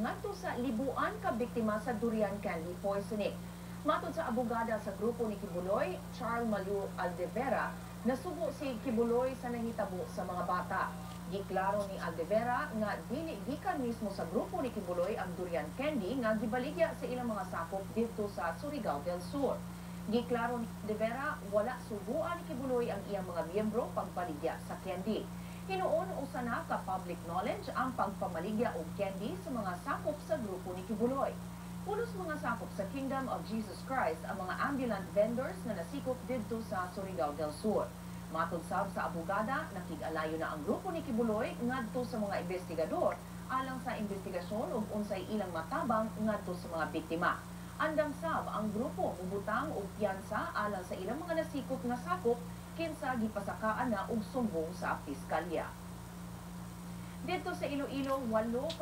ngadto sa libuan ka biktima sa durian candy poisoning. Matod sa abogada sa grupo ni Kibuloy, Charles Malu Aldevera, nasubo si Kibuloy sa nahitabo sa mga bata. Giklaro ni Aldevera nga dili gikan mismo sa grupo ni Kibuloy ang durian candy nga gibaligya sa ilang mga sakop didto sa Surigao del Sur. Giklaro ni Aldevera wala subuan ni Kibuloy ang iyang mga miyembro pagbaligya sa candy. Hinuon usa na ka public knowledge ang pagpamaligya og candy sa mga sakop sa grupo ni Kibuloy. Pulos mga sakop sa Kingdom of Jesus Christ ang mga ambulant vendors na nasikop didto sa Surigao del Sur. Matod sab sa abogada, nakig-alayo na ang grupo ni Kibuloy ngadto sa mga investigador alang sa investigasyon ug unsay ilang matabang ngadto sa mga biktima. Andam sab ang grupo mubutang og piyansa alang sa ilang mga nasikop nga sakop kinsa gipasakaan na og sumbong sa piskalya. Dito sa Iloilo, 8